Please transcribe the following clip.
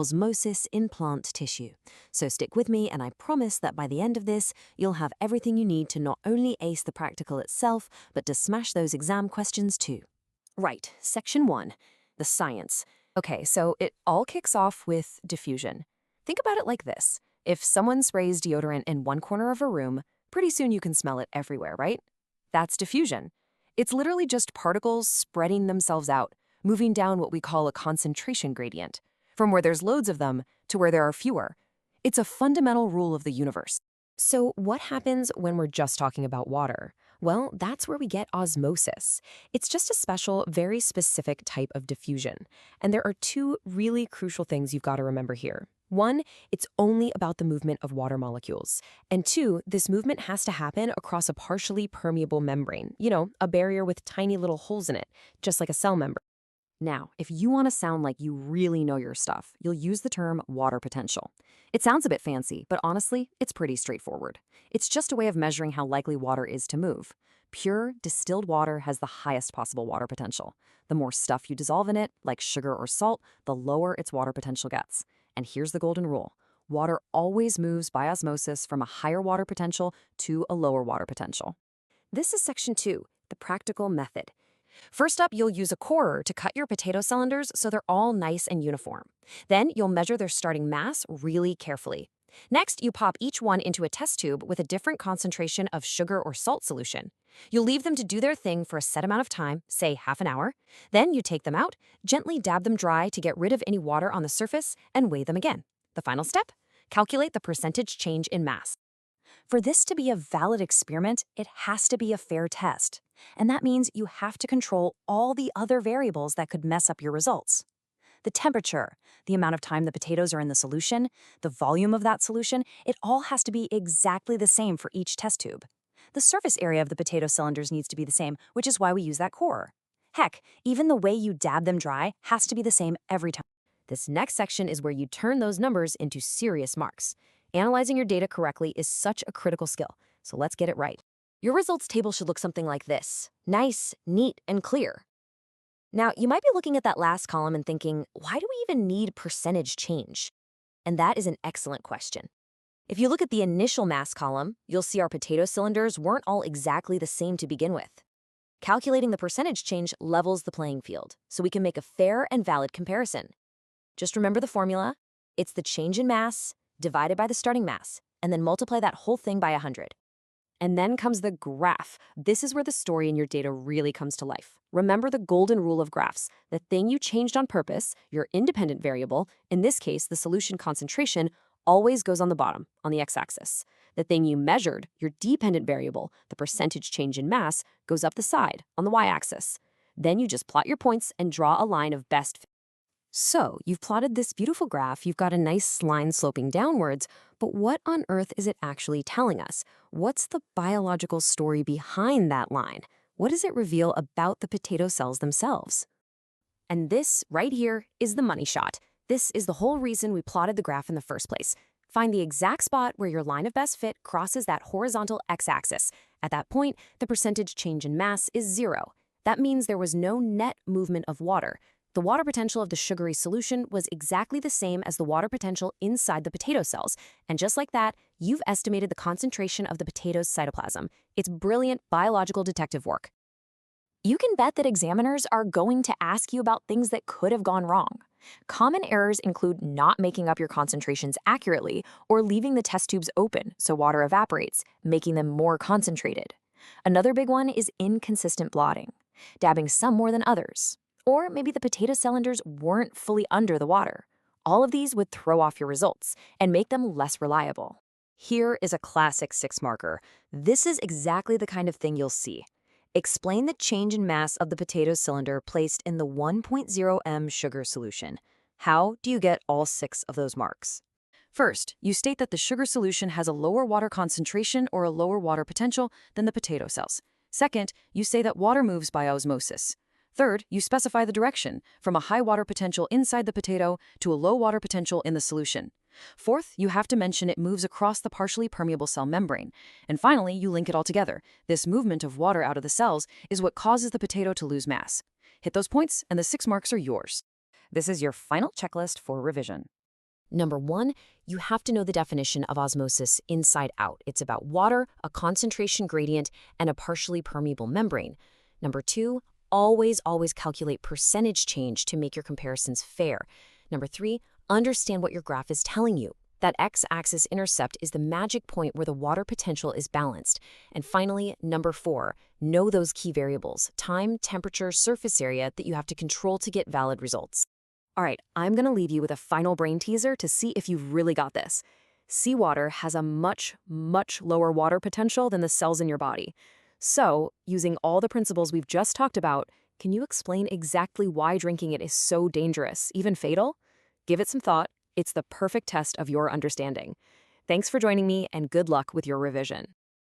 osmosis in plant tissue. So stick with me, and I promise that by the end of this, you'll have everything you need to not only ace the practical itself, but to smash those exam questions too. Right, section 1, the science. Okay, so it all kicks off with diffusion. Think about it like this. If someone sprays deodorant in one corner of a room, pretty soon you can smell it everywhere, right? That's diffusion. It's literally just particles spreading themselves out, moving down what we call a concentration gradient, from where there's loads of them to where there are fewer. It's a fundamental rule of the universe. So what happens when we're just talking about water? Well, that's where we get osmosis. It's just a special, very specific type of diffusion. And there are two really crucial things you've got to remember here. One, it's only about the movement of water molecules. And two, this movement has to happen across a partially permeable membrane, a barrier with tiny little holes in it, just like a cell membrane. Now, if you want to sound like you really know your stuff, you'll use the term water potential. It sounds a bit fancy, but honestly, it's pretty straightforward. It's just a way of measuring how likely water is to move. Pure, distilled water has the highest possible water potential. The more stuff you dissolve in it, like sugar or salt, the lower its water potential gets. And here's the golden rule. Water always moves by osmosis from a higher water potential to a lower water potential. This is section 2, the practical method. First up, you'll use a corer to cut your potato cylinders so they're all nice and uniform. Then you'll measure their starting mass really carefully. Next, you pop each one into a test tube with a different concentration of sugar or salt solution. You'll leave them to do their thing for a set amount of time, say half an hour. Then you take them out, gently dab them dry to get rid of any water on the surface, and weigh them again. The final step? Calculate the percentage change in mass. For this to be a valid experiment, it has to be a fair test. And that means you have to control all the other variables that could mess up your results. The temperature, the amount of time the potatoes are in the solution, the volume of that solution, it all has to be exactly the same for each test tube. The surface area of the potato cylinders needs to be the same, which is why we use that corer. Heck, even the way you dab them dry has to be the same every time. This next section is where you turn those numbers into serious marks. Analyzing your data correctly is such a critical skill, so let's get it right. Your results table should look something like this. Nice, neat, and clear. Now, you might be looking at that last column and thinking, why do we even need percentage change? And that is an excellent question. If you look at the initial mass column, you'll see our potato cylinders weren't all exactly the same to begin with. Calculating the percentage change levels the playing field, so we can make a fair and valid comparison. Just remember the formula. It's the change in mass divided by the starting mass, and then multiply that whole thing by 100. And then comes the graph. This is where the story in your data really comes to life. Remember the golden rule of graphs. The thing you changed on purpose, your independent variable, in this case, the solution concentration, always goes on the bottom, on the x-axis. The thing you measured, your dependent variable, the percentage change in mass, goes up the side, on the y-axis. Then you just plot your points and draw a line of best fit. So, you've plotted this beautiful graph, you've got a nice line sloping downwards, but what on earth is it actually telling us? What's the biological story behind that line? What does it reveal about the potato cells themselves? And this, right here, is the money shot. This is the whole reason we plotted the graph in the first place. Find the exact spot where your line of best fit crosses that horizontal x-axis. At that point, the percentage change in mass is 0. That means there was no net movement of water. The water potential of the sugary solution was exactly the same as the water potential inside the potato cells. And just like that, you've estimated the concentration of the potato's cytoplasm. It's brilliant biological detective work. You can bet that examiners are going to ask you about things that could have gone wrong. Common errors include not making up your concentrations accurately or leaving the test tubes open so water evaporates, making them more concentrated. Another big one is inconsistent blotting, dabbing some more than others. Or maybe the potato cylinders weren't fully under the water. All of these would throw off your results and make them less reliable. Here is a classic 6-marker. This is exactly the kind of thing you'll see. Explain the change in mass of the potato cylinder placed in the 1.0 m sugar solution. How do you get all 6 of those marks? First, you state that the sugar solution has a lower water concentration or a lower water potential than the potato cells. Second, you say that water moves by osmosis. Third, you specify the direction, from a high water potential inside the potato to a low water potential in the solution. Fourth, you have to mention it moves across the partially permeable cell membrane. And finally, you link it all together. This movement of water out of the cells is what causes the potato to lose mass. Hit those points, and the 6 marks are yours. This is your final checklist for revision. Number one, you have to know the definition of osmosis inside out. It's about water, a concentration gradient, and a partially permeable membrane. Number two, always calculate percentage change to make your comparisons fair. Number three, understand what your graph is telling you. That x-axis intercept is the magic point where the water potential is balanced. And finally, number four, know those key variables, time, temperature, surface area that you have to control to get valid results. All right, I'm going to leave you with a final brain teaser to see if you've really got this. Seawater has a much lower water potential than the cells in your body. So, using all the principles we've just talked about, can you explain exactly why drinking it is so dangerous, even fatal? Give it some thought. It's the perfect test of your understanding. Thanks for joining me, and good luck with your revision.